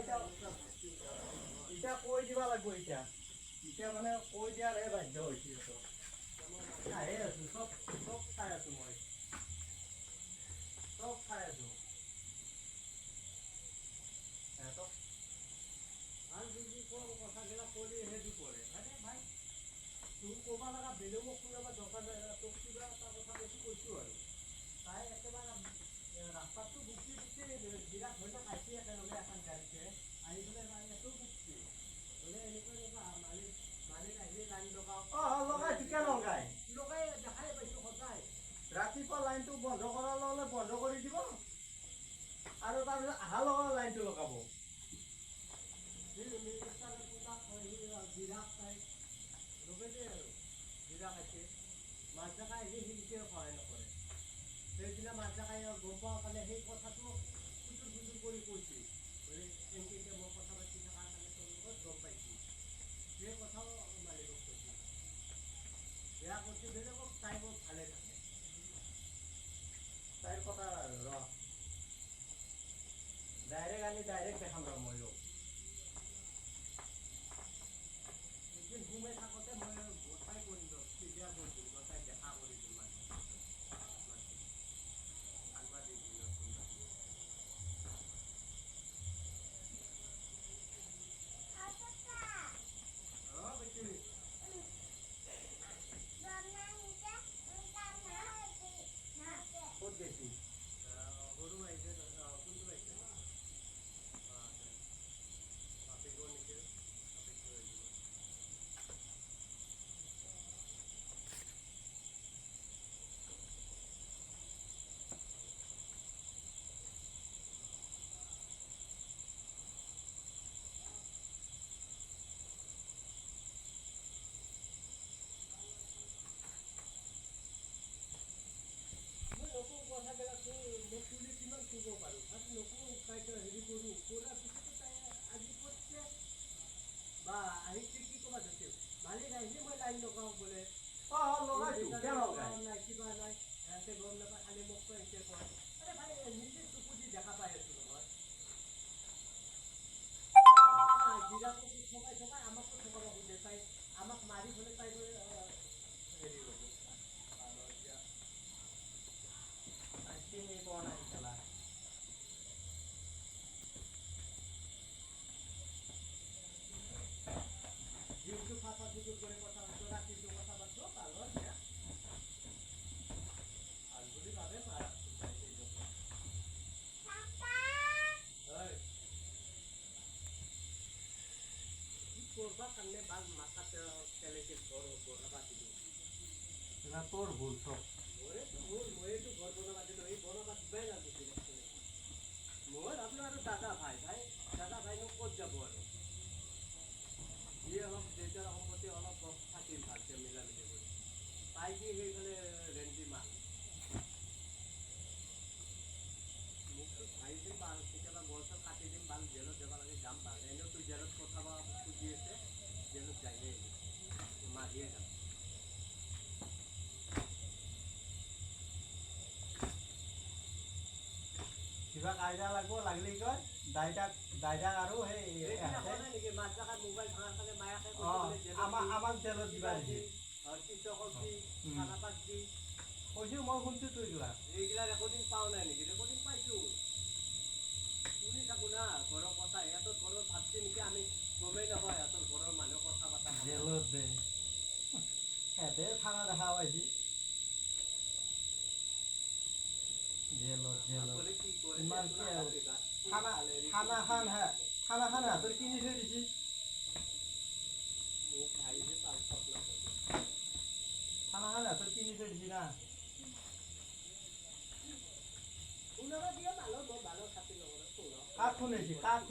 ইটা কৈ দিবা লাগব ইটা মানে কৈ দিয়াৰহে বাধ্য হৈছে চাই আছো চব চাই আছো মই চব চাই আছো আৰু যদি কথাবিলাক কৰি সেইটো কৰে আৰে ভাই তোৰ ক'বা লগা বেলেগক কোনোবা দৰকাৰ তোক কিবা এটা কথা বেছি কৈছোঁ আৰু তাই একেবাৰে ৰাস্তাটো বুকি বিৰাট ধৰি লওক আইছি একেলগে এখন গাড়ীতে আহি পেলাই এটো বুকছি বোলে এনেকুৱা মালিক আহিলে লাইন লগাওক লগাই ঠিকে লগাই দেখাই পাইছোঁ সদায় ৰাতিপুৱা লাইনটো বন্ধ কৰাৰ লগে বন্ধ কৰি দিব আৰু তাৰপিছত অহাৰ লগে লাইনটো লগাব বিৰাট তাই লগাইছে আৰু বিৰাট আছে মাছ দেখা আহিলে সি কেতিয়াও সহায় নকৰে সেইদিনা মাছ দেখাই গম পোৱা কাৰণে সেই কথাটো খুচুৰ কৰি কৈছে এনেকৈ এতিয়া মই কথা পাতি থকাৰ কাৰণে তোৰ লগত গম পাইছোঁ সেই কথাও মালিকক কৈছে বেয়া কৰিছে বেলেগক তাই মোক ভালে থাকে তাইৰ কথা ৰ ডাইৰেক্ট আনি ডাইৰেক্ট দেখাম ৰ মই একদিন সোমাই থাকোঁতে মই গোটাই কৰি দিওঁ ক্লিয়াৰ কৰি দিম গোটাই দেখা কৰি দিম ক'ত গৈছি সৰু আহিছে কোনটো আহিছে বাপেকৰ নেকি বাপেকটো আহিব কথাবিলাকতো মই তুলি কিমান ক'ব পাৰোঁ আৰু নকওঁ তাইক হেৰি কৰোঁ কৰাৰ পিছতো তাই আজি কৈছে বা আহিছে কি ক'বা যাতে মালিক আহিলে মই লাইন লগাওঁ বোলে নাই কিবা নাই সিহঁতে গম নাপায় খালি মোকতো এতিয়া কয় আৰে ভাই নিজে চকু দি দেখা পাই আছোঁ নহয় গিৰাকো ঠকাই আমাকো ঠকাব খোজে তাই আমাক মাৰি হ'লে তাই হেৰি হ'ব চিনি পোৱা নাই খেলা দিনটো ফাঁচা ফুচুৰ কৰি কথা পাতো ৰাতিটো কথা পাতো ভালৰ বেয়া ভাল বুলি ভাবে কি কৰবা কাৰণে ভাল মাথাতে পেলাইছে ঘৰ বনাবা দিলোঁ তোৰ ভুল চব মইতো ঘৰ বনাবা দিলোঁ এই বনাবা দিবাই লাগিছিল মই ভাবিলোঁ আৰু দাদা ভাই নো ক'ত যাব আৰু যিয়ে হওক দেউতাৰ সম্পত্তি অলপ থাকিল ভালকৈ মিলা মিলি কৰি তাই কি সেইফালে ৰেণ্টি মাল মোকতো ভাই দিম ভাল কেতিয়াবা বছৰ কাটি দিম ভাল জেলত যাব লাগে যাম ভাল এনেওতো জেলত পঠাব খুজি আছে জেলত যায়েই মাৰিয়ে যাম কিবা কাইদা লাগব লাগলি কয় দাইদাক আৰু সেই মাছ দেখাৰ মোবাইল ভাঙাৰ কাৰণে মায়াকে আমাক জেলত দিবা দিছে কৃষকক দি খানাপাত দি কৈছোঁ মই শুনছোঁ তো এইগিলা ৰেকৰ্ডিং পাওঁ নাই নেকি ৰেকৰ্ডিং পাইছোঁ শুনি থাকোঁ না ঘৰৰ কথা সিহঁতৰ ঘৰত ভাবছি নেকি আমি গমেই নাপাওঁ সিহঁতৰ ঘৰৰ মানুহ কথা পতা জেলত দে সিহঁতে থানা দেখা পাইছি ইমান কি আৰু থানাখন হাতৰ কিনি থৈ দিছি থানাখন হাতৰ কিনি থৈ দিছি না কাক শুনাইছি